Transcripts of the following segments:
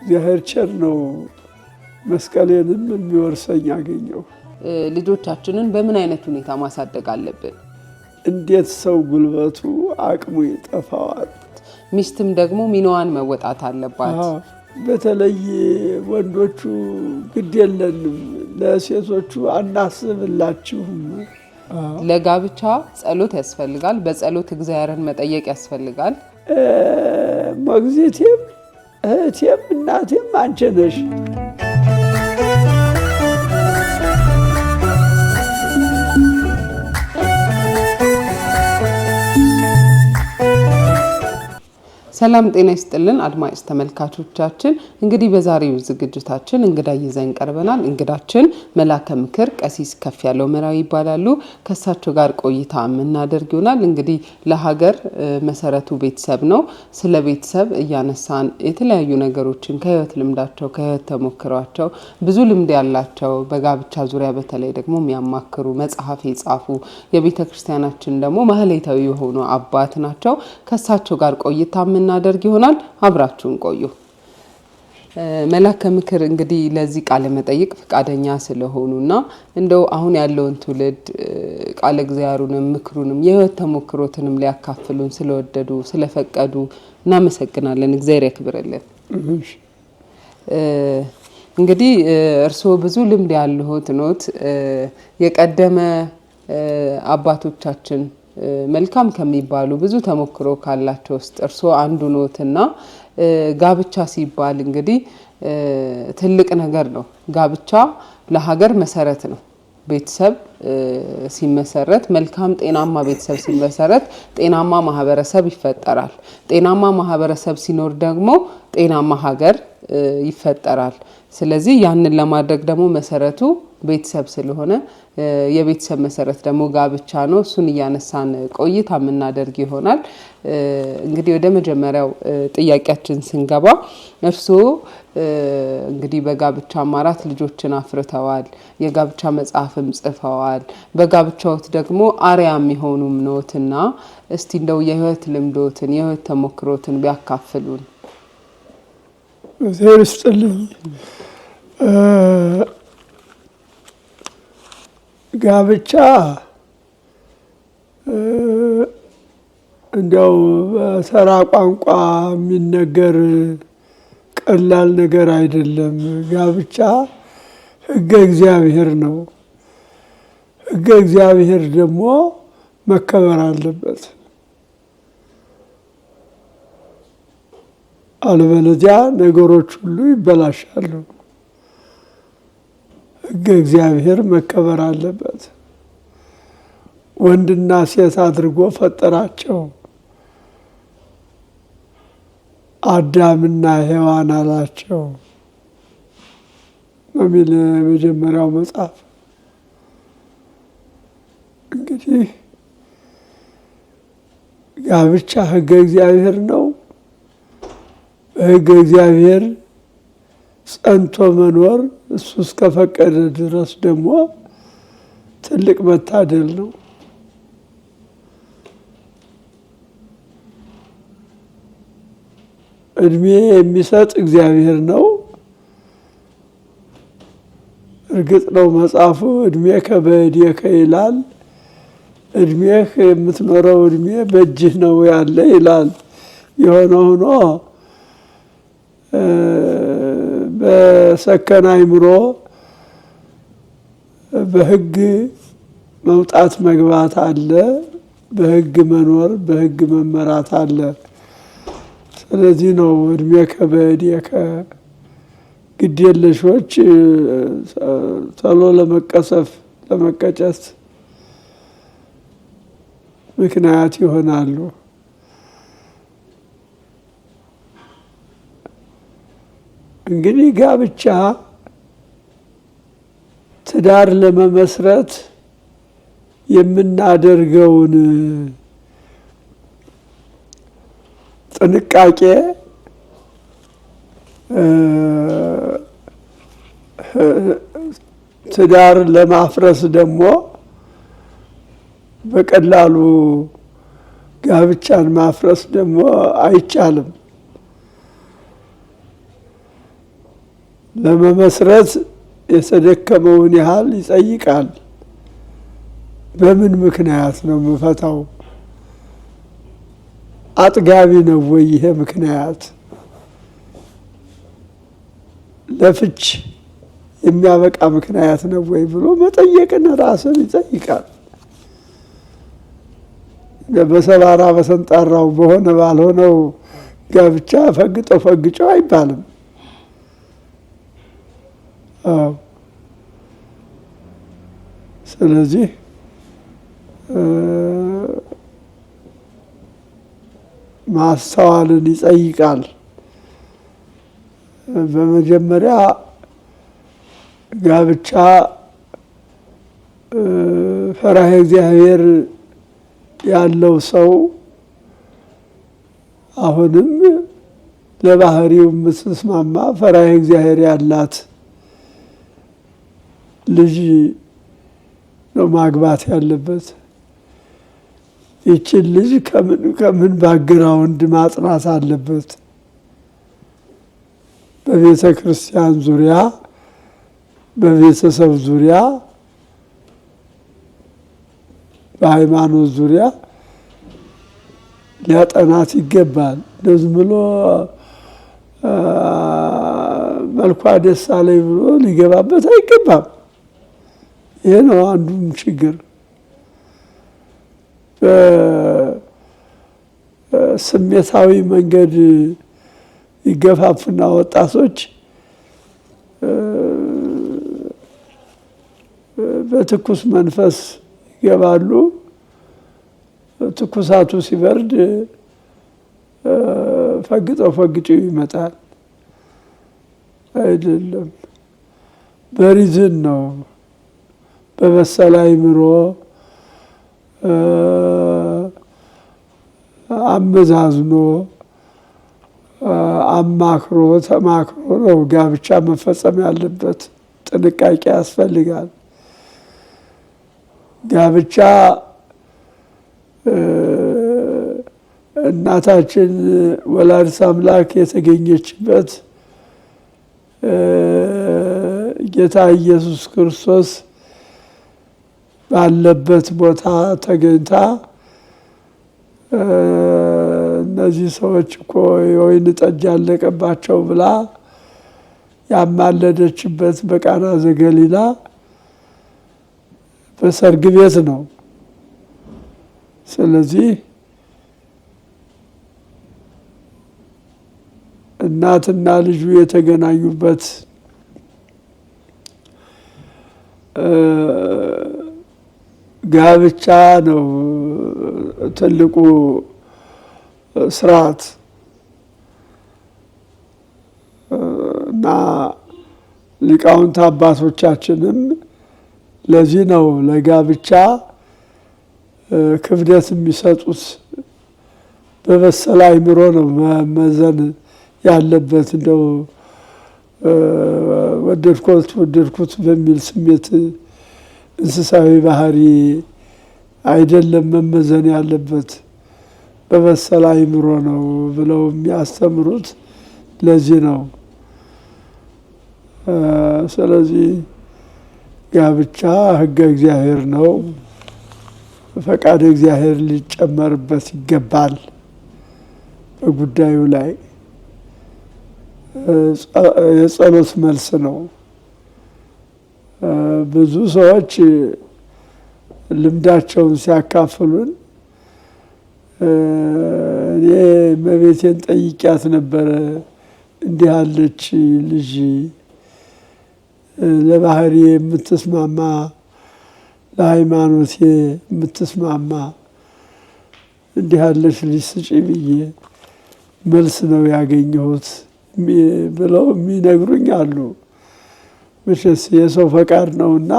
እግዚአብሔር ቸር ነው። መስቀሌንም የሚወርሰኝ አገኘው። ልጆቻችንን በምን አይነት ሁኔታ ማሳደግ አለብን? እንዴት ሰው ጉልበቱ አቅሙ ይጠፋዋል። ሚስትም ደግሞ ሚናዋን መወጣት አለባት። በተለይ ወንዶቹ ግድ የለንም ለሴቶቹ አናስብላችሁም። ለጋብቻ ጸሎት ያስፈልጋል። በጸሎት እግዚአብሔርን መጠየቅ ያስፈልጋል። ሞግዚቴም እህቴም እናቴም አንቺ ነሽ። ሰላም ጤና ይስጥልን አድማጭ ተመልካቾቻችን፣ እንግዲህ በዛሬው ዝግጅታችን እንግዳ ይዘን ቀርበናል። እንግዳችን መላከ ምክር ቀሲስ ከፍያለው መራዊ ይባላሉ። ከሳቸው ጋር ቆይታ የምናደርግ ይሆናል። እንግዲህ ለሀገር መሰረቱ ቤተሰብ ነው። ስለ ቤተሰብ እያነሳን የተለያዩ ነገሮችን ከህይወት ልምዳቸው ከህይወት ተሞክሯቸው ብዙ ልምድ ያላቸው በጋብቻ ዙሪያ በተለይ ደግሞ የሚያማክሩ መጽሐፍ የጻፉ የቤተ ክርስቲያናችን ደግሞ ማህሌታዊ የሆኑ አባት ናቸው። ከሳቸው ጋር ቆይታ እናደርግ ይሆናል። አብራችሁን ቆዩ። መላከ ምክር እንግዲህ ለዚህ ቃለ መጠይቅ ፍቃደኛ ስለሆኑና እንደው አሁን ያለውን ትውልድ ቃለ እግዚአብሔሩንም ምክሩንም የህይወት ተሞክሮትንም ሊያካፍሉን ስለወደዱ ስለፈቀዱ እናመሰግናለን። እግዚአብሔር ያክብርልን። እንግዲህ እርስዎ ብዙ ልምድ ያለዎት ኖት። የቀደመ አባቶቻችን መልካም ከሚባሉ ብዙ ተሞክሮ ካላቸው ውስጥ እርስዎ አንዱ ኖትና ጋብቻ ሲባል እንግዲህ ትልቅ ነገር ነው። ጋብቻ ለሀገር መሰረት ነው። ቤተሰብ ሲመሰረት መልካም ጤናማ ቤተሰብ ሲመሰረት ጤናማ ማህበረሰብ ይፈጠራል። ጤናማ ማህበረሰብ ሲኖር ደግሞ ጤናማ ሀገር ይፈጠራል። ስለዚህ ያንን ለማድረግ ደግሞ መሰረቱ ቤተሰብ ስለሆነ የቤተሰብ መሰረት ደግሞ ጋብቻ ነው። እሱን እያነሳን ቆይታ የምናደርግ ይሆናል። እንግዲህ ወደ መጀመሪያው ጥያቄያችን ስንገባ እርስዎ እንግዲህ በጋብቻ 4 ልጆችን አፍርተዋል። የጋብቻ መጽሐፍም ጽፈዋል። በጋብቻዎት ደግሞ አርአያ የሚሆኑም ነዎትና እስቲ እንደው የህይወት ልምዶትን የህይወት ተሞክሮትን ቢያካፍሉን። እግዚአብሔር ይስጥልኝ። ጋብቻ እንደው በተራ ቋንቋ የሚነገር ቀላል ነገር አይደለም። ጋብቻ ሕገ እግዚአብሔር ነው። ሕገ እግዚአብሔር ደግሞ መከበር አለበት። አለበለዚያ ነገሮች ሁሉ ይበላሻሉ። ሕገ እግዚአብሔር መከበር አለበት። ወንድና ሴት አድርጎ ፈጠራቸው። አዳምና ሔዋን አላቸው የሚል የመጀመሪያው መጽሐፍ። እንግዲህ ጋብቻ ሕገ እግዚአብሔር ነው። በሕገ እግዚአብሔር ጸንቶ መኖር እሱ እስከፈቀደ ድረስ ደግሞ ትልቅ መታደል ነው። እድሜ የሚሰጥ እግዚአብሔር ነው። እርግጥ ነው መጽሐፉ እድሜከ በእዴከ ይላል። እድሜህ የምትኖረው እድሜ በእጅህ ነው ያለ ይላል። የሆነ ሆኖ በሰከነ አእምሮ በሕግ መውጣት መግባት አለ። በሕግ መኖር በሕግ መመራት አለ። ስለዚህ ነው እድሜከ በእዴከ ግድ የለሾች ቶሎ ለመቀሰፍ ለመቀጨት ምክንያት ይሆናሉ። እንግዲህ ጋብቻ ትዳር ለመመስረት የምናደርገውን ጥንቃቄ ትዳር ለማፍረስ ደግሞ በቀላሉ ጋብቻን ማፍረስ ደግሞ አይቻልም። ለመመስረት የተደከመውን ያህል ይጠይቃል። በምን ምክንያት ነው የምፈታው? አጥጋቢ ነው ወይ ይሄ ምክንያት? ለፍች የሚያበቃ ምክንያት ነው ወይ ብሎ መጠየቅን ራስን ይጠይቃል። በሰባራ በሰንጣራው በሆነ ባልሆነው ጋብቻ ፈግጠው ፈግጨው አይባልም። ስለዚህ ማስተዋልን ይጠይቃል። በመጀመሪያ ጋብቻ ፈሪሃ እግዚአብሔር ያለው ሰው አሁንም ለባህሪው የምትስማማ ፈሪሃ እግዚአብሔር ያላት ልጅ ነው ማግባት ያለበት። ይችን ልጅ ከምን ባግራውንድ ማጥናት አለበት? በቤተ ክርስቲያን ዙሪያ፣ በቤተሰብ ዙሪያ፣ በሃይማኖት ዙሪያ ሊያጠናት ይገባል። ዝም ብሎ መልኳ ደስ አለኝ ብሎ ሊገባበት አይገባም። ይሄ ነው አንዱም ችግር። በስሜታዊ መንገድ ይገፋፉና ወጣቶች በትኩስ መንፈስ ይገባሉ። ትኩሳቱ ሲበርድ ፈግጠው ፈግጭው ይመጣል። አይደለም፣ በሪዝን ነው። በበሰለ አእምሮ አመዛዝኖ አማክሮ ተማክሮ ነው ጋብቻ መፈጸም ያለበት። ጥንቃቄ ያስፈልጋል። ጋብቻ እናታችን ወላዲተ አምላክ የተገኘችበት ጌታ ኢየሱስ ክርስቶስ ባለበት ቦታ ተገኝታ እነዚህ ሰዎች እኮ የወይን ጠጅ ያለቀባቸው ብላ ያማለደችበት በቃና ዘገሊላ በሰርግ ቤት ነው። ስለዚህ እናትና ልጁ የተገናኙበት ጋብቻ ነው ትልቁ ስርዓት እና ሊቃውንት አባቶቻችንም ለዚህ ነው ለጋብቻ ክብደት የሚሰጡት። በበሰለ አእምሮ ነው መመዘን ያለበት። እንደው ወደድኩት በሚል ስሜት እንስሳዊ ባህሪ አይደለም መመዘን ያለበት፣ በበሰለ አእምሮ ነው ብለው የሚያስተምሩት ለዚህ ነው። ስለዚህ ጋብቻ ሕገ እግዚአብሔር ነው። ፈቃደ እግዚአብሔር ሊጨመርበት ይገባል። በጉዳዩ ላይ የጸሎት መልስ ነው። ብዙ ሰዎች ልምዳቸውን ሲያካፍሉን እኔ እመቤቴን ጠይቂያት ነበረ፣ እንዲህ ያለች ልጅ ለባህሪ የምትስማማ ለሃይማኖቴ የምትስማማ እንዲህ ያለች ልጅ ስጪ ብዬ መልስ ነው ያገኘሁት ብለው የሚነግሩኝ አሉ። መቼስ የሰው ፈቃድ ነውና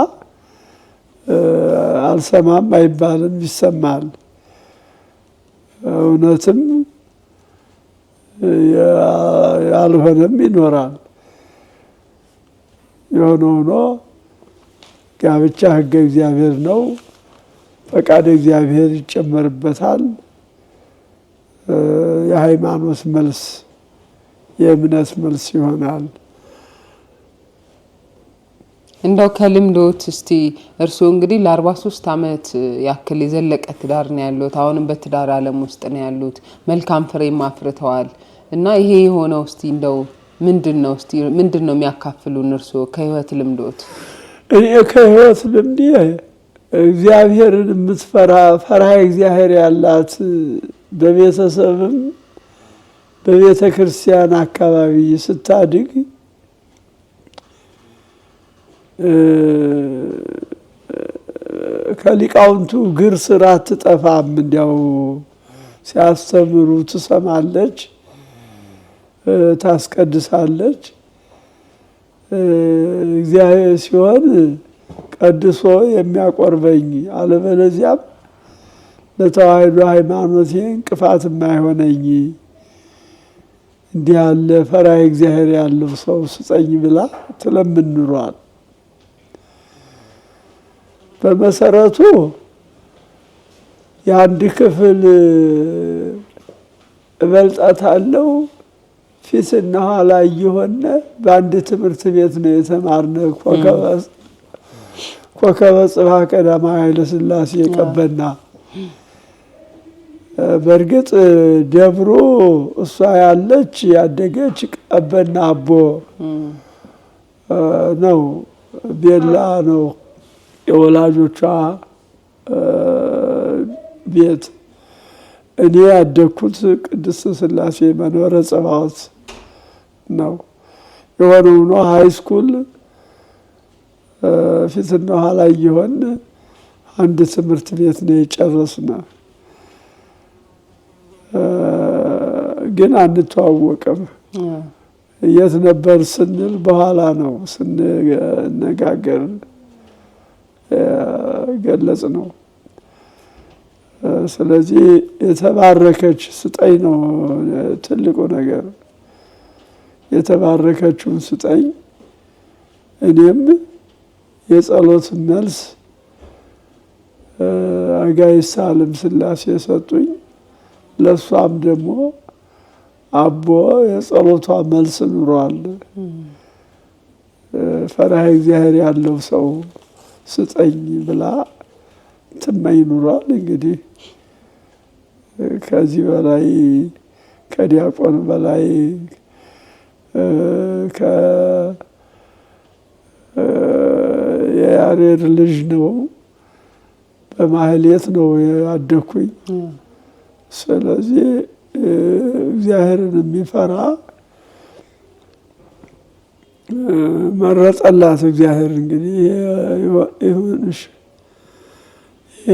አልሰማም አይባልም፣ ይሰማል። እውነትም ያልሆነም ይኖራል። የሆነ ሆኖ ጋብቻ ሕገ እግዚአብሔር ነው። ፈቃደ እግዚአብሔር ይጨመርበታል። የሃይማኖት መልስ የእምነት መልስ ይሆናል። እንደው ከልምዶት እስቲ እርስዎ እንግዲህ ለ43 ዓመት ያክል የዘለቀ ትዳር ነው ያሉት። አሁንም በትዳር ዓለም ውስጥ ነው ያሉት። መልካም ፍሬም አፍርተዋል እና ይሄ የሆነው እስቲ እንደው ምንድነው የሚያካፍሉን እርስዎ ከህይወት ልምዶት? እኔ ከህይወት ልምዴ እግዚአብሔርን የምትፈራ ፈሪሃ እግዚአብሔር ያላት በቤተሰብም በቤተ ክርስቲያን አካባቢ ስታድግ ከሊቃውንቱ እግር ስር አትጠፋም። እንዲያው ሲያስተምሩ ትሰማለች፣ ታስቀድሳለች። እግዚአብሔር ሲሆን ቀድሶ የሚያቆርበኝ አለበለዚያም ለተዋሕዶ ሃይማኖቴ እንቅፋት የማይሆነኝ እንዲህ ያለ ፈሪሃ እግዚአብሔር ያለው ሰው ስጠኝ ብላ ትለምን ኑሯል። በመሰረቱ የአንድ ክፍል እበልጣታለሁ ፊትና ኋላ እየሆነ በአንድ ትምህርት ቤት ነው የተማርነው። ኮከበ ጽባህ ቀዳማዊ ኃይለ ሥላሴ ቀበና። በእርግጥ ደብሮ እሷ ያለች ያደገች ቀበና አቦ ነው፣ ቤላ ነው የወላጆቿ ቤት። እኔ ያደግኩት ቅድስት ሥላሴ መንበረ ጸባዖት ነው። የሆነ ሆኖ ሃይስኩል ፊትና ኋላ እየሆን አንድ ትምህርት ቤት ነው የጨረስነው። ግን አንተዋወቅም። የት ነበር ስንል በኋላ ነው ስንነጋገር ገለጽ ነው። ስለዚህ የተባረከች ስጠኝ ነው ትልቁ ነገር። የተባረከችውን ስጠኝ፣ እኔም የጸሎት መልስ አጋዕዝተ ዓለም ሥላሴ ሰጡኝ። ለሷም ደግሞ አቦ የጸሎቷ መልስ ኑሯል። ፈሪሃ እግዚአብሔር ያለው ሰው ስጠኝ ብላ ትመኝ ኑሯል። እንግዲህ ከዚህ በላይ ከዲያቆን በላይ የያሬድ ልጅ ነው። በማህሌት ነው ያደኩኝ። ስለዚህ እግዚአብሔርን የሚፈራ መረጠላት እግዚአብሔር። እንግዲህ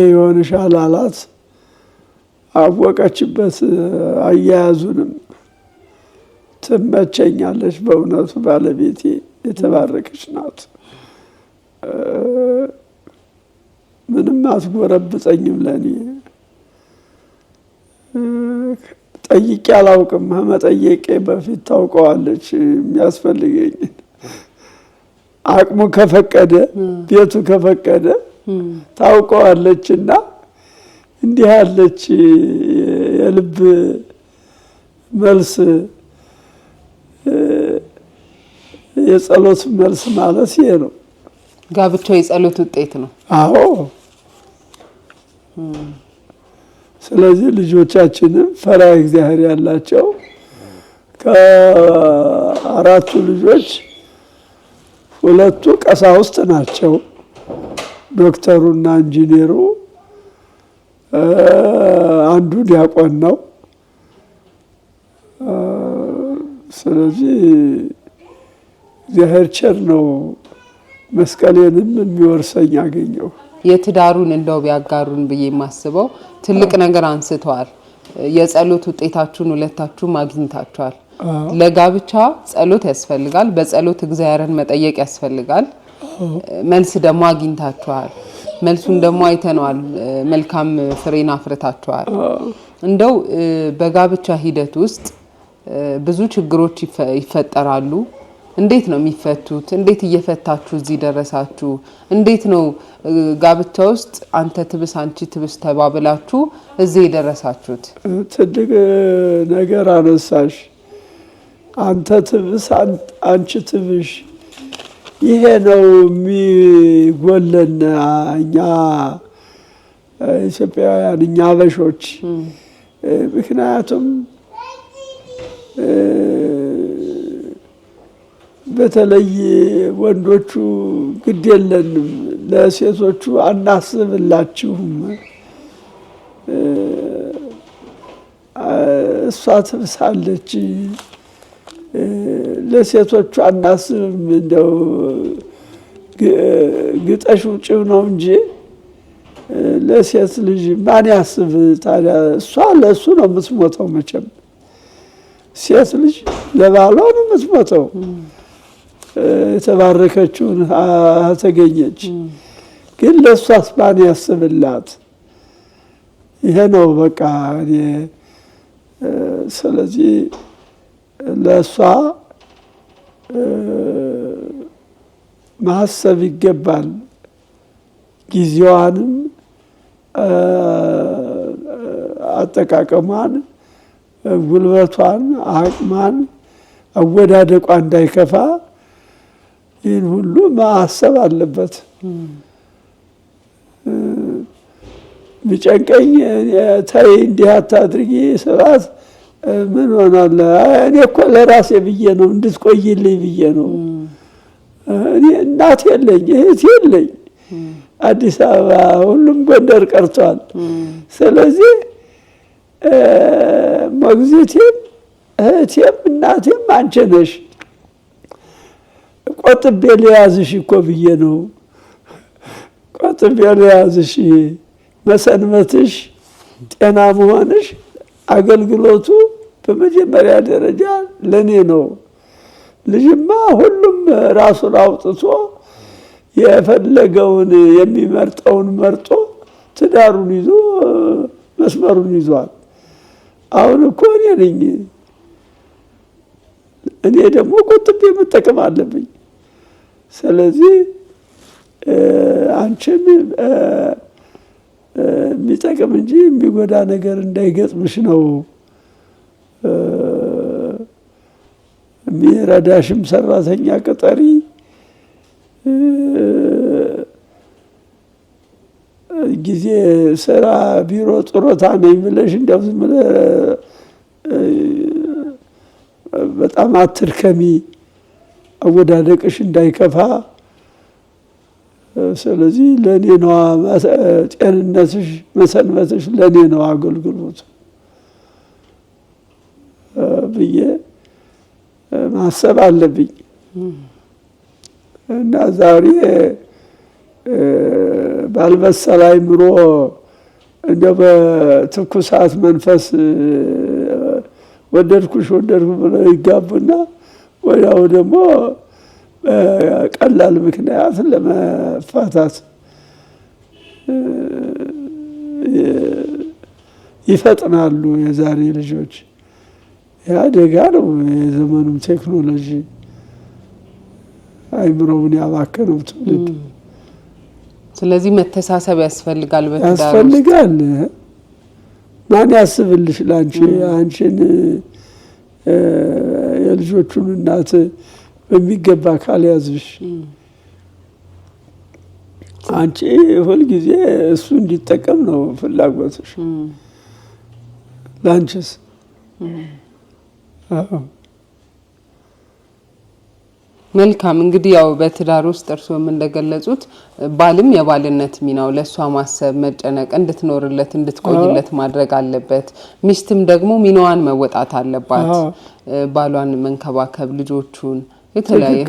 ይሆንሻል አላት። አወቀችበት። አያያዙንም ትመቸኛለች። በእውነቱ ባለቤቴ የተባረከች ናት። ምንም አትጎረብጠኝም። ለእኔ ጠይቄ አላውቅም። ከመጠየቄ በፊት ታውቀዋለች የሚያስፈልገኝ። አቅሙ ከፈቀደ ቤቱ ከፈቀደ ታውቀዋለች። እና እንዲህ ያለች የልብ መልስ የጸሎት መልስ ማለት ይሄ ነው። ጋብቻው የጸሎት ውጤት ነው። አዎ። ስለዚህ ልጆቻችንም ፈሪሃ እግዚአብሔር ያላቸው ከአራቱ ልጆች ሁለቱ ቀሳውስት ናቸው። ዶክተሩና ኢንጂነሩ፣ አንዱ ዲያቆን ነው። ስለዚህ እግዚአብሔር ቸር ነው። መስቀሌንም የሚወርሰኝ አገኘው። የትዳሩን እንደው ቢያጋሩን ብዬ የማስበው ትልቅ ነገር አንስተዋል። የጸሎት ውጤታችሁን ሁለታችሁም አግኝታችኋል። ለጋብቻ ጸሎት ያስፈልጋል። በጸሎት እግዚአብሔርን መጠየቅ ያስፈልጋል። መልስ ደግሞ አግኝታችኋል። መልሱን ደግሞ አይተነዋል። መልካም ፍሬን አፍርታችኋል። እንደው በጋብቻ ሂደት ውስጥ ብዙ ችግሮች ይፈጠራሉ። እንዴት ነው የሚፈቱት? እንዴት እየፈታችሁ እዚህ ደረሳችሁ? እንዴት ነው ጋብቻ ውስጥ አንተ ትብስ አንቺ ትብስ ተባብላችሁ እዚህ የደረሳችሁት? ትልቅ ነገር አነሳሽ። አንተ ትብስ አንቺ ትብሽ፣ ይሄ ነው የሚጎለን እኛ ኢትዮጵያውያን፣ እኛ አበሾች። ምክንያቱም በተለይ ወንዶቹ ግድ የለንም፣ ለሴቶቹ አናስብላችሁም፣ እሷ ትብሳለች፣ ለሴቶቹ አናስብም፣ እንደው ግጠሽ ውጭው ነው እንጂ ለሴት ልጅ ማን ያስብ ታዲያ? እሷ ለእሱ ነው የምትሞተው። መቼም ሴት ልጅ ለባሏ ነው የምትሞተው የተባረከችውን ተገኘች። ግን ለእሷስ ማን ያስብላት? ይሄ ነው በቃ እኔ ስለዚህ ለእሷ ማሰብ ይገባል። ጊዜዋንም አጠቃቀሟን፣ ጉልበቷን፣ አቅሟን፣ አወዳደቋ እንዳይከፋ ይህን ሁሉ ማሰብ አለበት። ቢጨንቀኝ ተይ እንዲህ አታድርጊ ስላት ምን ሆናለ? እኔ እኮ ለራሴ ብዬ ነው እንድትቆይልኝ ብዬ ነው። እኔ እናት የለኝ እህት የለኝ። አዲስ አበባ ሁሉም ጎንደር ቀርቷል። ስለዚህ ሞግዚቴም እህቴም እናቴም አንቺ ነሽ። ቆጥቤ ልያዝሽ እኮ ብዬ ነው። ቆጥቤ ልያዝሽ፣ መሰንበትሽ፣ ጤና መሆንሽ፣ አገልግሎቱ በመጀመሪያ ደረጃ ለኔ ነው። ልጅማ ሁሉም ራሱን አውጥቶ የፈለገውን የሚመርጠውን መርጦ ትዳሩን ይዞ መስመሩን ይዟል። አሁን እኮ እኔ ነኝ። እኔ ደግሞ ቆጥቤ መጠቀም አለብኝ። ስለዚህ አንቺን የሚጠቅም እንጂ የሚጎዳ ነገር እንዳይገጥምሽ ነው። የሚረዳሽም ሰራተኛ ቅጠሪ፣ ጊዜ ስራ ቢሮ ጥሮታ ነኝ ብለሽ እንደው ዝም ብለሽ በጣም አትድከሚ፣ አወዳደቅሽ እንዳይከፋ። ስለዚህ ለኔ ነው ጤንነትሽ፣ መሰንበትሽ ለኔ ነው አገልግሎት ብዬ ማሰብ አለብኝ። እና ዛሬ ባልበሰለ አእምሮ እንደው በትኩሳት መንፈስ ወደድኩሽ ወደድኩ ብለው ይጋቡና ወዲያው ደግሞ ቀላል ምክንያት ለመፋታት ይፈጥናሉ። የዛሬ ልጆች አደጋ ነው። የዘመኑም ቴክኖሎጂ አእምሮውን ያባከነው ትውልድ። ስለዚህ መተሳሰብ ያስፈልጋል፣ ያስፈልጋል። ማን ያስብልሽ ላንቺ? አንቺን የልጆቹን እናት በሚገባ ካልያዝሽ አንቺ ሁልጊዜ እሱ እንዲጠቀም ነው ፍላጎትሽ። ላንቺስ? መልካም። እንግዲህ ያው በትዳር ውስጥ እርስዎም እንደገለጹት ባልም የባልነት ሚናው ለሷ ማሰብ፣ መጨነቅ፣ እንድትኖርለት እንድትቆይለት ማድረግ አለበት። ሚስትም ደግሞ ሚናዋን መወጣት አለባት። ባሏን መንከባከብ፣ ልጆቹን የተለያየ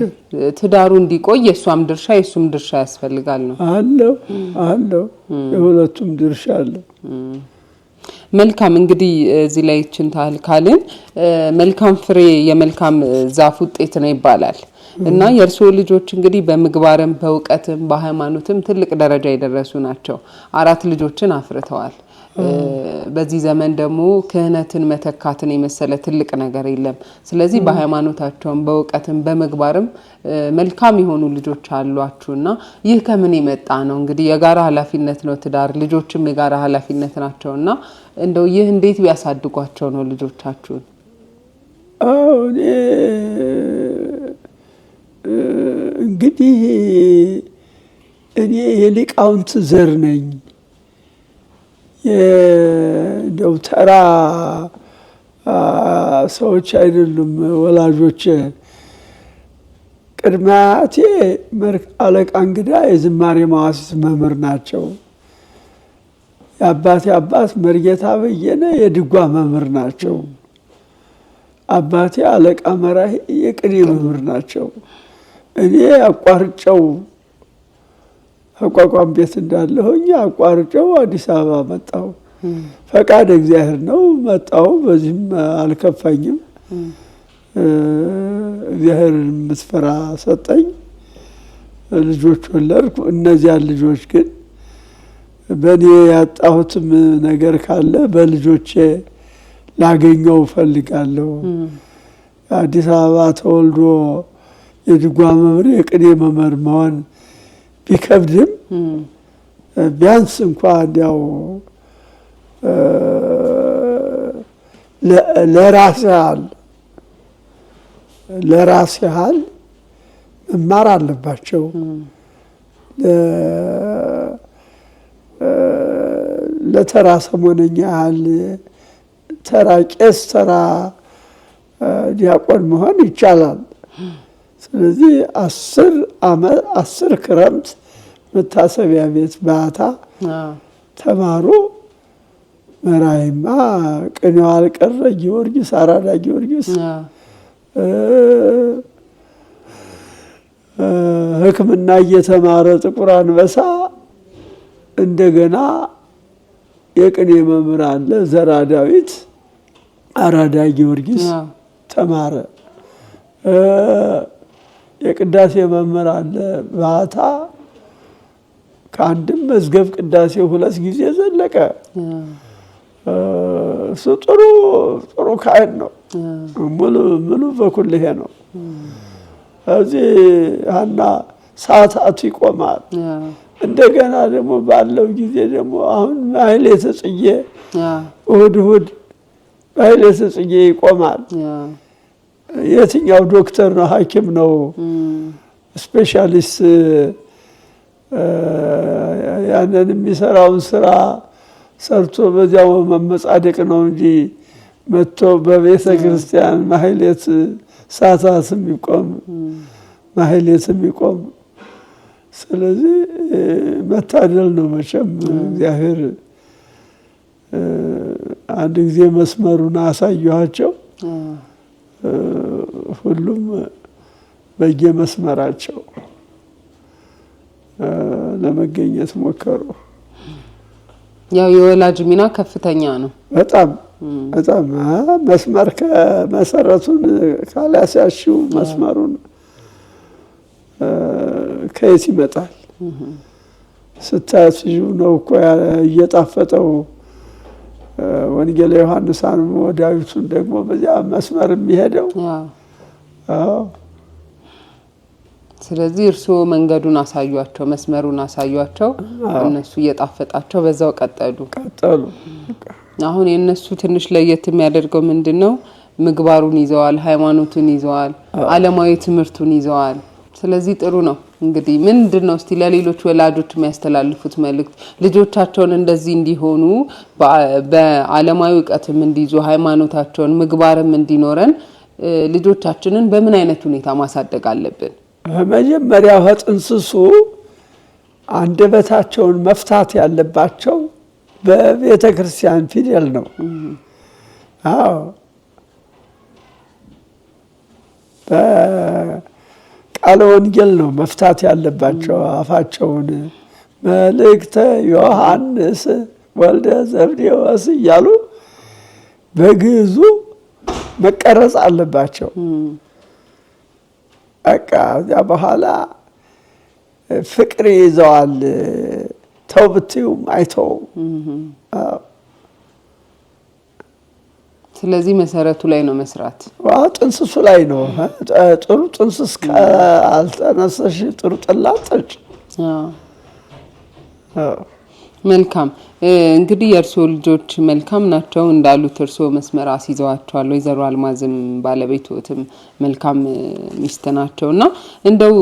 ትዳሩ እንዲቆይ የሷም ድርሻ የሱም ድርሻ ያስፈልጋል ነው አለው። የሁለቱም ድርሻ አለው። መልካም። እንግዲህ እዚህ ላይ ችንታል ካልን መልካም ፍሬ የመልካም ዛፍ ውጤት ነው ይባላል እና የእርሶ ልጆች እንግዲህ በምግባርም በእውቀትም በሃይማኖትም ትልቅ ደረጃ የደረሱ ናቸው። 4 ልጆችን አፍርተዋል። በዚህ ዘመን ደግሞ ክህነትን መተካትን የመሰለ ትልቅ ነገር የለም። ስለዚህ በሃይማኖታቸውም በእውቀትም በመግባርም መልካም የሆኑ ልጆች አሏችሁና ይህ ከምን የመጣ ነው? እንግዲህ የጋራ ኃላፊነት ነው ትዳር፣ ልጆችም የጋራ ኃላፊነት ናቸውና እንደው ይህ እንዴት ቢያሳድጓቸው ነው ልጆቻችሁን? እኔ እንግዲህ እኔ የሊቃውንት ዘር ነኝ። እንደው ተራ ሰዎች አይደሉም ወላጆች። ቅድመ አያቴ አለቃ እንግዳ የዝማሬ መዋሥዕት መምህር ናቸው። የአባቴ አባት መርጌታ በየነ የድጓ መምህር ናቸው። አባቴ አለቃ መራሂ የቅኔ መምህር ናቸው። እኔ አቋርጨው አቋቋም ቤት እንዳለሁኝ አቋርጨው አዲስ አበባ መጣሁ። ፈቃድ እግዚአብሔር ነው መጣሁ። በዚህም አልከፋኝም። እግዚአብሔር የምትፈራ ሰጠኝ። ልጆች ወለድኩ። እነዚያን ልጆች ግን በእኔ ያጣሁትም ነገር ካለ በልጆቼ ላገኘው እፈልጋለሁ። አዲስ አበባ ተወልዶ የድጓ መምህር የቅኔ መምህር መሆን ቢከብድም ቢያንስ እንኳ እንዲያው ለራስ ያህል መማር አለባቸው። ለተራ ሰሞነኛ ያህል ተራ ቄስ፣ ተራ ዲያቆን መሆን ይቻላል። ስለዚህ 10 ክረምት መታሰቢያ ቤት ባታ ተማሩ። መራይማ ቅኔው አልቀረ ጊዮርጊስ፣ አራዳ ጊዮርጊስ ሕክምና እየተማረ ጥቁር አንበሳ እንደገና የቅኔ መምህር አለ ዘራ ዳዊት አራዳ ጊዮርጊስ ተማረ። የቅዳሴ መምህር አለ ባታ ከአንድም መዝገብ ቅዳሴ 2 ጊዜ ዘለቀ። እሱ ጥሩ ካህን ነው። ሙሉ በኩል ይሄ ነው። እዚህ ሀና ሰዓታቱ ይቆማል። እንደገና ደግሞ ባለው ጊዜ ደግሞ አሁን ማህሌተ ጽጌ እሑድ ማህሌተ ጽጌ ይቆማል። የትኛው ዶክተር ነው ሐኪም ነው ስፔሻሊስት ያንን የሚሰራውን ስራ ሰርቶ በዚያው መመጻደቅ ነው እንጂ መጥቶ በቤተ ክርስቲያን ማህሌት ሰዓታት የሚቆም ማህሌት የሚቆም። ስለዚህ መታደል ነው መቼም። እግዚአብሔር አንድ ጊዜ መስመሩን አሳየኋቸው። ሁሉም በየመስመራቸው ለመገኘት ሞከሩ። ያው የወላጅ ሚና ከፍተኛ ነው። በጣም መስመር ከመሰረቱን ካላሳሽው መስመሩን ከየት ይመጣል? ስታስዩ ነው እኮ እየጣፈጠው ወንጌል ዮሐንስ አንሞ ዳዊቱን ደግሞ በዚያ መስመር የሚሄደው። ስለዚህ እርስዎ መንገዱን አሳዩአቸው፣ መስመሩን አሳዩአቸው፣ እነሱ እየጣፈጣቸው በዛው ቀጠሉ። አሁን የነሱ ትንሽ ለየት የሚያደርገው ምንድነው? ምግባሩን ይዘዋል፣ ሃይማኖቱን ይዘዋል፣ ዓለማዊ ትምህርቱን ይዘዋል። ስለዚህ ጥሩ ነው። እንግዲህ ምንድነው እስቲ ለሌሎች ወላጆች የሚያስተላልፉት መልእክት? ልጆቻቸውን እንደዚህ እንዲሆኑ በዓለማዊ ዕውቀትም እንዲይዙ ሃይማኖታቸውን ምግባርም እንዲኖረን ልጆቻችንን በምን አይነት ሁኔታ ማሳደግ አለብን? መጀመሪያ ከጥንስሱ አንደበታቸውን መፍታት ያለባቸው በቤተ ክርስቲያን ፊደል ነው። አዎ በቃለ ወንጌል ነው መፍታት ያለባቸው አፋቸውን። መልእክተ ዮሐንስ ወልደ ዘብዴዎስ እያሉ በግዕዙ መቀረጽ አለባቸው። በቃ እዚያ በኋላ ፍቅር ይዘዋል። ተው ብትዩም አይተውም። ስለዚህ መሰረቱ ላይ ነው መስራት። ጥንስሱ ላይ ነው። ጥሩ ጥንስስ ካልተነሳሽ ጥሩ ጥላጠጭ። መልካም እንግዲህ የእርስዎ ልጆች መልካም ናቸው እንዳሉት እርስዎ መስመር አስይዘዋቸዋል። ወይዘሮ አልማዝም ባለቤቶትም መልካም ሚስት ናቸውና እንደው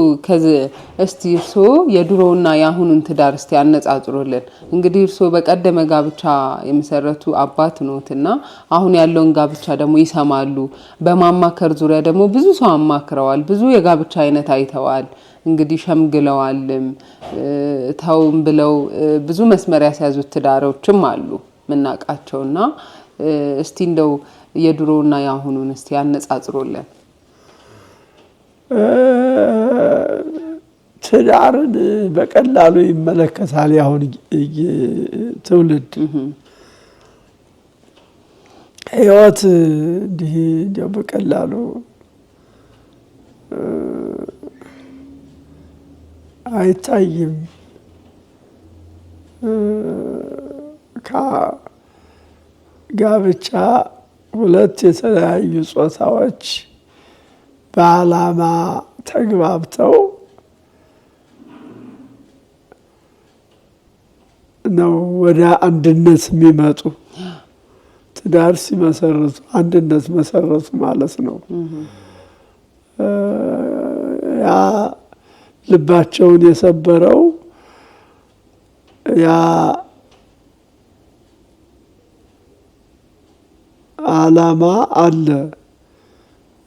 እስቲ እርስዎ የድሮውና የአሁኑን ትዳር እስቲ ያነጻጽሩልን። እንግዲህ እርስዎ በቀደመ ጋብቻ የመሰረቱ አባት ነዎትና አሁን ያለውን ጋብቻ ደግሞ ይሰማሉ። በማማከር ዙሪያ ደግሞ ብዙ ሰው አማክረዋል። ብዙ የጋብቻ አይነት አይተዋል። እንግዲህ ሸምግለዋልም ታውም ብለው ብዙ መስመር ያስያዙት ትዳሮችም አሉ ምናቃቸውና እስቲ እንደው የድሮውና የአሁኑን እስቲ ያነጻጽሩልን። ትዳርን በቀላሉ ይመለከታል ያሁን ትውልድ። ህይወት እንዲህ እንደው በቀላሉ አይታይም። ጋብቻ ሁለት የተለያዩ ጾታዎች በዓላማ ተግባብተው ነው ወደ አንድነት የሚመጡ። ትዳር ሲመሰረቱ አንድነት መሰረቱ ማለት ነው። ያ ልባቸውን የሰበረው ያ ዓላማ አለ።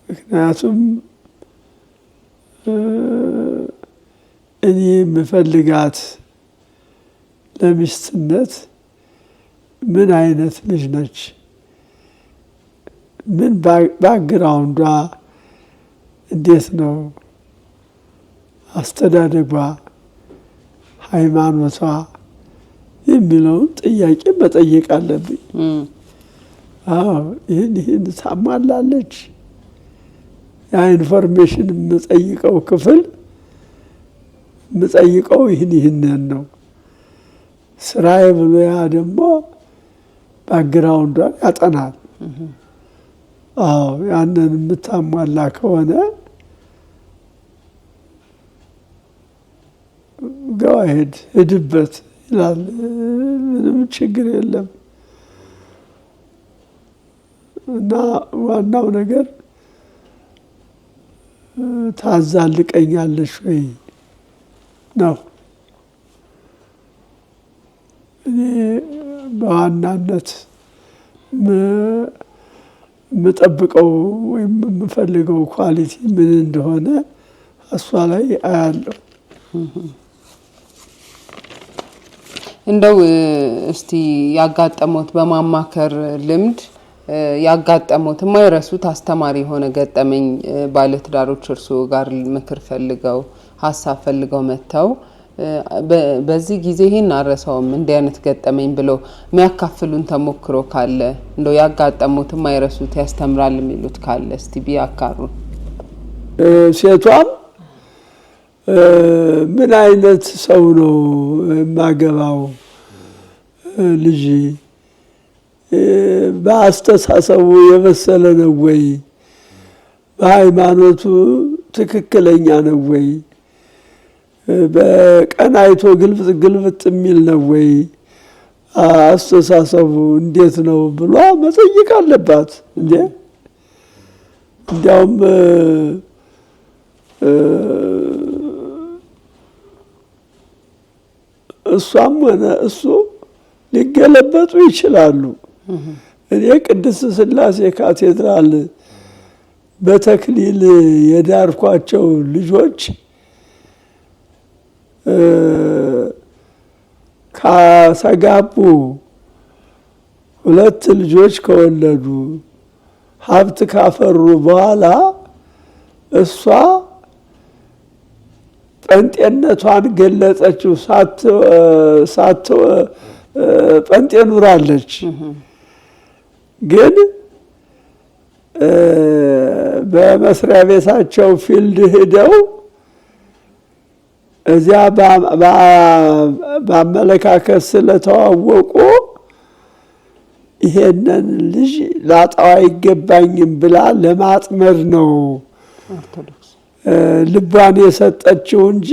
ምክንያቱም እኔ የምፈልጋት ለሚስትነት ምን አይነት ልጅ ነች? ምን ባክግራውንዷ እንዴት ነው? አስተዳደጓ፣ ሃይማኖቷ የሚለውን ጥያቄ መጠየቅ አለብኝ። ይህን ታሟላለች? ያ ኢንፎርሜሽን የምጠይቀው ክፍል የምጠይቀው ይህንን ነው። ስራዬ ብሎ ያ ደግሞ ባክግራውንዷን ያጠናል። ያንን የምታሟላ ከሆነ ገዋሄድ ሂድበት ይላል። ምንም ችግር የለም። እና ዋናው ነገር ታዛልቀኛለሽ ወይ ነው። እኔ በዋናነት የምጠብቀው ወይም የምፈልገው ኳሊቲ ምን እንደሆነ እሷ ላይ አያለሁ። እንደው እስቲ ያጋጠሙት በማማከር ልምድ ያጋጠሙት የማይረሱት አስተማሪ የሆነ ገጠመኝ ባለትዳሮች እርስዎ ጋር ምክር ፈልገው ሀሳብ ፈልገው መተው በዚህ ጊዜ ይሄን አረሳውም እንዲህ አይነት ገጠመኝ ብለው የሚያካፍሉን ተሞክሮ ካለ እንደው ያጋጠሙት የማይረሱት ያስተምራል የሚሉት ካለ እስቲ ቢያካሩ። ሴቷም ምን አይነት ሰው ነው የማገባው? ልጅ በአስተሳሰቡ የበሰለ ነው ወይ? በሃይማኖቱ ትክክለኛ ነው ወይ? በቀን አይቶ ግልብጥ የሚል ነው ወይ? አስተሳሰቡ እንዴት ነው ብሎ መጠየቅ አለባት። እንዲያውም እሷም ሆነ እሱ ሊገለበጡ ይችላሉ። እኔ ቅድስት ሥላሴ ካቴድራል በተክሊል የዳርኳቸው ልጆች ከተጋቡ 2 ልጆች ከወለዱ ሀብት ካፈሩ በኋላ እሷ ጴንጤነቷን ገለጸችው። ጴንጤ ኑራለች። ግን በመስሪያ ቤታቸው ፊልድ ሄደው እዚያ በአመለካከት ስለተዋወቁ ይሄንን ልጅ ላጣው አይገባኝም ብላ ለማጥመር ነው ኦርቶዶክስ ልቧን የሰጠችው እንጂ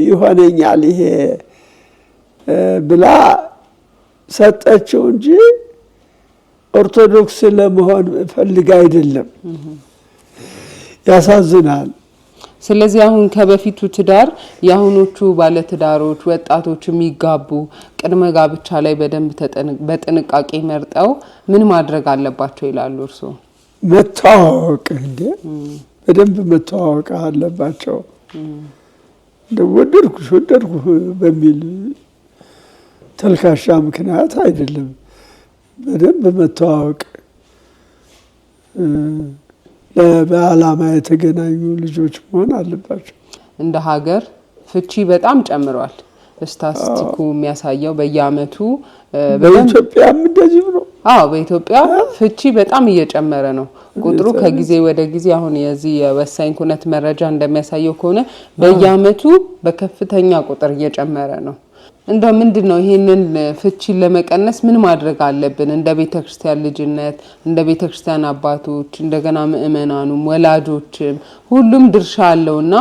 ይሆነኛል ይሄ ብላ ሰጠችው እንጂ ኦርቶዶክስ ለመሆን ፈልጋ አይደለም። ያሳዝናል። ስለዚህ አሁን ከበፊቱ ትዳር የአሁኖቹ ባለትዳሮች ወጣቶች የሚጋቡ ቅድመ ጋብቻ ላይ በጥንቃቄ መርጠው ምን ማድረግ አለባቸው ይላሉ እርስዎ? መተዋወቅ እንደ በደንብ መተዋወቅ አለባቸው። ወደድኩሽ በሚል ተልካሻ ምክንያት አይደለም። በደንብ መተዋወቅ በዓላማ የተገናኙ ልጆች መሆን አለባቸው። እንደ ሀገር ፍቺ በጣም ጨምሯል። ስታቲስቲኩ የሚያሳየው በየአመቱ በኢትዮጵያም እንደዚህ ነው። በኢትዮጵያ ፍቺ በጣም እየጨመረ ነው ቁጥሩ ከጊዜ ወደ ጊዜ። አሁን የዚህ የወሳኝ ኩነት መረጃ እንደሚያሳየው ከሆነ በየአመቱ በከፍተኛ ቁጥር እየጨመረ ነው። እንደው ምንድነው ይሄንን ፍቺን ለመቀነስ ምን ማድረግ አለብን? እንደ ቤተክርስቲያን ልጅነት፣ እንደ ቤተክርስቲያን አባቶች፣ እንደገና ምእመናኑም ወላጆችም ሁሉም ድርሻ አለውና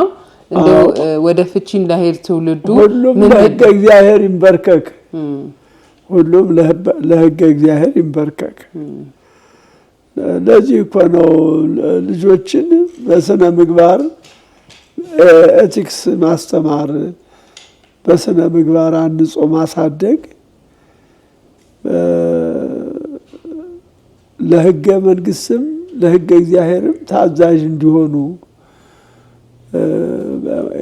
እንደው ወደ ፍቺ እንዳይሄድ ትውልዱ ሁሉም ለሕገ እግዚአብሔር ይንበርከክ። ሁሉም ለሕገ እግዚአብሔር ይንበርከክ። ለዚህ እኮ ነው ልጆችን በስነ ምግባር ኤቲክስ ማስተማር፣ በስነ ምግባር አንጾ ማሳደግ፣ ለሕገ መንግስትም ለሕገ እግዚአብሔርም ታዛዥ እንዲሆኑ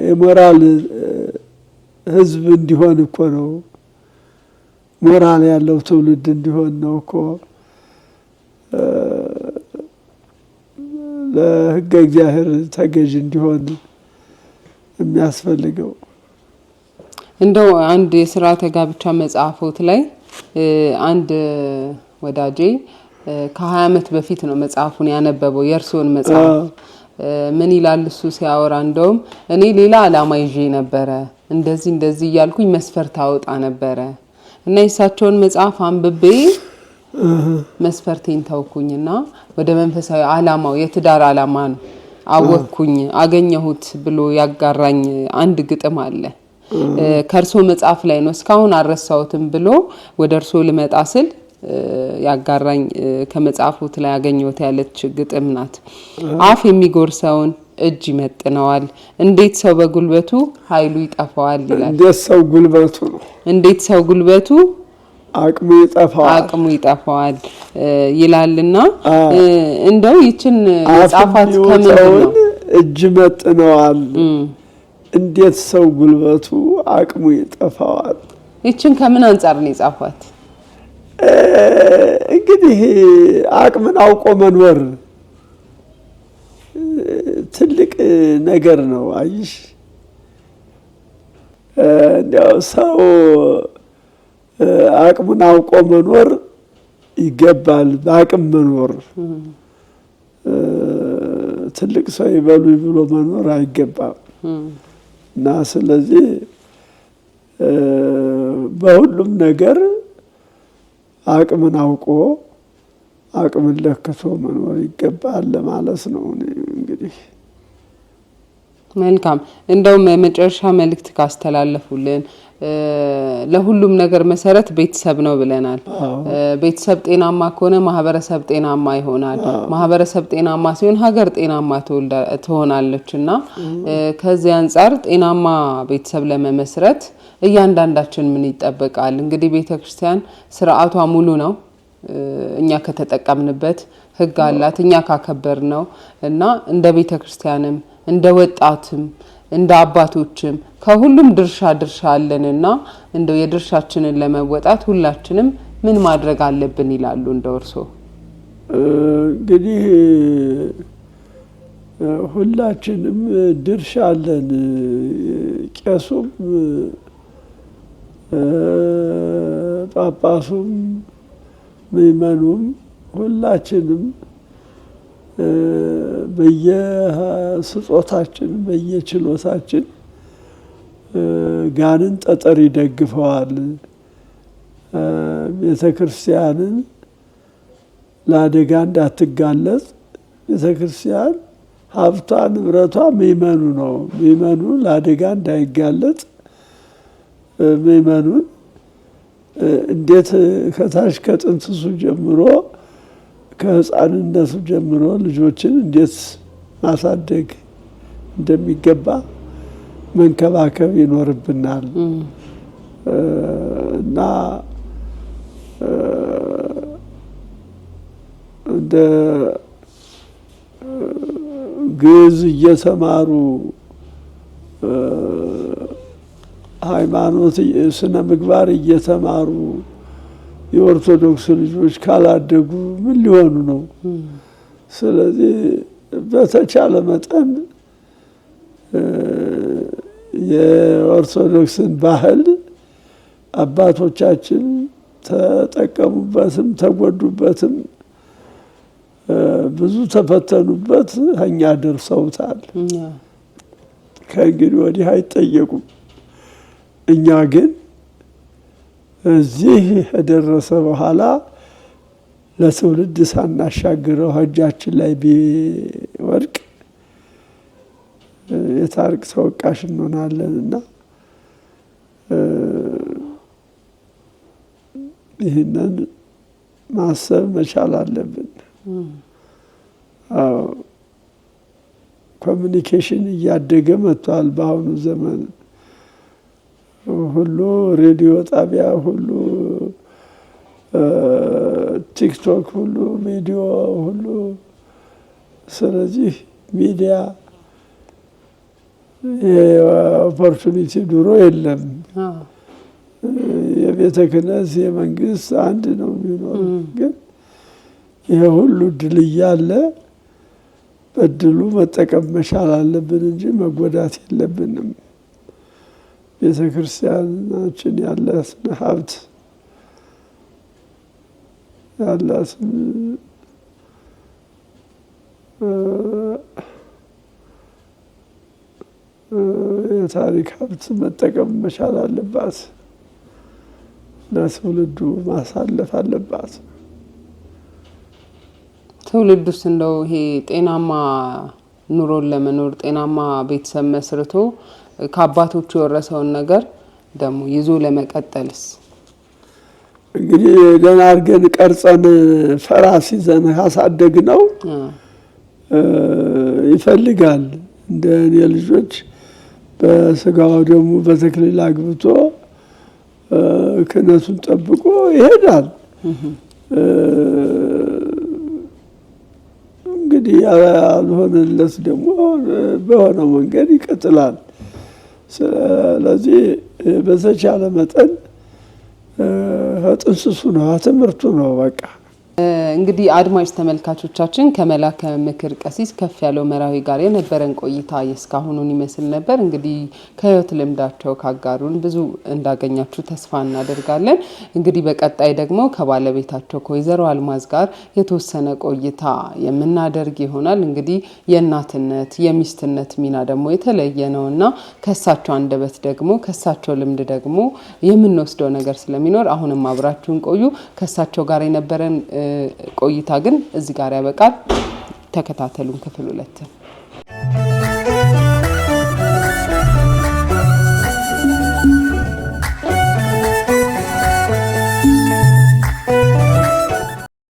የሞራል ህዝብ እንዲሆን እኮ ነው። ሞራል ያለው ትውልድ እንዲሆን ነው እኮ ለሕገ እግዚአብሔር ተገዥ እንዲሆን የሚያስፈልገው። እንደው አንድ የሥርዓተ ጋብቻ መጽሐፎት ላይ አንድ ወዳጄ ከ20 ዓመት በፊት ነው መጽሐፉን ያነበበው የእርሶን መጽሐፍ። ምን ይላል እሱ ሲያወራ? እንደውም እኔ ሌላ ዓላማ ይዤ ነበረ፣ እንደዚህ እያልኩኝ መስፈርት አወጣ ነበረ እና የእሳቸውን መጽሐፍ አንብቤ መስፈርቴን ተውኩኝና ወደ መንፈሳዊ ዓላማው የትዳር ዓላማን አወቅኩኝ አገኘሁት ብሎ ያጋራኝ አንድ ግጥም አለ። ከእርሶ መጽሐፍ ላይ ነው፣ እስካሁን አልረሳሁትም ብሎ ወደ እርሶ ልመጣ ስል ያጋራኝ ከመጽሐፉት ላይ ያገኘሁት ያለች ግጥም ናት። አፍ የሚጎርሰውን እጅ ይመጥነዋል፣ እንዴት ሰው በጉልበቱ ኃይሉ ይጠፋዋል ይላል። እንዴት ሰው ጉልበቱ አቅሙ ይጠፋዋል ይላልና እንደው ይችን መጽሐፋት ከምንድን ነው? እጅ መጥነዋል፣ እንዴት ሰው ጉልበቱ አቅሙ ይጠፋዋል። ይችን ከምን አንጻር ነው የጻፏት? እንግዲህ አቅምን አውቆ መኖር ትልቅ ነገር ነው። አይሽ እንደው ሰው አቅምን አውቆ መኖር ይገባል። በአቅም መኖር ትልቅ ሰው ይበሉ ብሎ መኖር አይገባም። እና ስለዚህ በሁሉም ነገር አቅምን አውቆ አቅምን ለክቶ መኖር ይገባል ለማለት ነው። እንግዲህ መልካም። እንደውም መጨረሻ መልእክት ካስተላለፉልን ለሁሉም ነገር መሰረት ቤተሰብ ነው ብለናል። ቤተሰብ ጤናማ ከሆነ ማህበረሰብ ጤናማ ይሆናል። ማህበረሰብ ጤናማ ሲሆን ሀገር ጤናማ ትሆናለችና ከዚህ አንፃር ጤናማ ቤተሰብ ለመመስረት እያንዳንዳችን ምን ይጠበቃል? እንግዲህ ቤተክርስቲያን ስርዓቷ ሙሉ ነው። እኛ ከተጠቀምንበት ህግ አላት፣ እኛ ካከበር ነው እና እንደ ቤተክርስቲያንም እንደ ወጣትም እንደ አባቶችም ከሁሉም ድርሻ አለንና እንደው የድርሻችንን ለመወጣት ሁላችንም ምን ማድረግ አለብን ይላሉ? እንደው እርሶ እንግዲህ ሁላችንም ድርሻ አለን። ቄሱም ጳጳሱም ምእመኑም ሁላችንም በየስጦታችን በየችሎታችን ጋንን ጠጠር ይደግፈዋል። ቤተ ክርስቲያንን ለአደጋ እንዳትጋለጥ ቤተ ክርስቲያን ሀብቷ ንብረቷ ምእመኑ ነው። ምእመኑ ለአደጋ እንዳይጋለጥ ምእመኑን እንዴት ከታች ከጥንስሱ ጀምሮ ከሕፃንነቱ ጀምሮ ልጆችን እንዴት ማሳደግ እንደሚገባ መንከባከብ ይኖርብናል እና እንደ ግዕዝ እየተማሩ ሃይማኖት ስነ ምግባር እየተማሩ የኦርቶዶክስ ልጆች ካላደጉ ምን ሊሆኑ ነው? ስለዚህ በተቻለ መጠን የኦርቶዶክስን ባህል አባቶቻችን ተጠቀሙበትም ተጎዱበትም ብዙ ተፈተኑበት፣ እኛ ደርሰውታል። ከእንግዲህ ወዲህ አይጠየቁም። እኛ ግን እዚህ የደረሰ በኋላ ለትውልድ ሳናሻግረው እጃችን ላይ ቢወድቅ የታሪክ ተወቃሽ እንሆናለንና ይህንን ማሰብ መቻል አለብን። ኮሚኒኬሽን እያደገ መጥቷል። በአሁኑ ዘመን ሁሉ ሬዲዮ ጣቢያ፣ ሁሉ ቲክቶክ፣ ሁሉ ቪዲዮ፣ ሁሉ ስለዚህ ሚዲያ ኦፖርቹኒቲ ድሮ የለም። የቤተ ክህነት የመንግስት አንድ ነው የሚኖር። ግን ይሄ ሁሉ ድል እያለ በድሉ መጠቀም መቻል አለብን እንጂ መጎዳት የለብንም። ቤተ ክርስቲያናችን ያላትን ሀብት ያላትን የታሪክ ሀብት መጠቀም መቻል አለባት። ለትውልዱ ማሳለፍ አለባት። ትውልዱስ እንደው ይሄ ጤናማ ኑሮን ለመኖር ጤናማ ቤተሰብ መስርቶ ከአባቶቹ የወረሰውን ነገር ደግሞ ይዞ ለመቀጠልስ? እንግዲህ ደህና አድርገን ቀርጸን ፈራስ ይዘን ካሳደግ ነው ይፈልጋል። እንደ እኔ ልጆች በስጋው ደግሞ በተክሊል አግብቶ ክህነቱን ጠብቆ ይሄዳል። እንግዲህ ያልሆነለት ደግሞ በሆነው መንገድ ይቀጥላል። ስለዚህ በተቻለ መጠን ጥንስሱ ነው፣ ትምህርቱ ነው በቃ። እንግዲህ አድማጭ ተመልካቾቻችን ከመላከ ምክር ቀሲስ ከፍ ያለው መራዊ ጋር የነበረን ቆይታ እስካሁኑን ይመስል ነበር። እንግዲህ ከህይወት ልምዳቸው ካጋሩን ብዙ እንዳገኛችሁ ተስፋ እናደርጋለን። እንግዲህ በቀጣይ ደግሞ ከባለቤታቸው ከወይዘሮ አልማዝ ጋር የተወሰነ ቆይታ የምናደርግ ይሆናል። እንግዲህ የእናትነት የሚስትነት ሚና ደግሞ የተለየ ነውና ከሳቸው አንደበት ደግሞ ከሳቸው ልምድ ደግሞ የምንወስደው ነገር ስለሚኖር አሁንም አብራችሁን ቆዩ። ከሳቸው ጋር የነበረን ቆይታ ግን እዚህ ጋር ያበቃል። ተከታተሉን ክፍል 2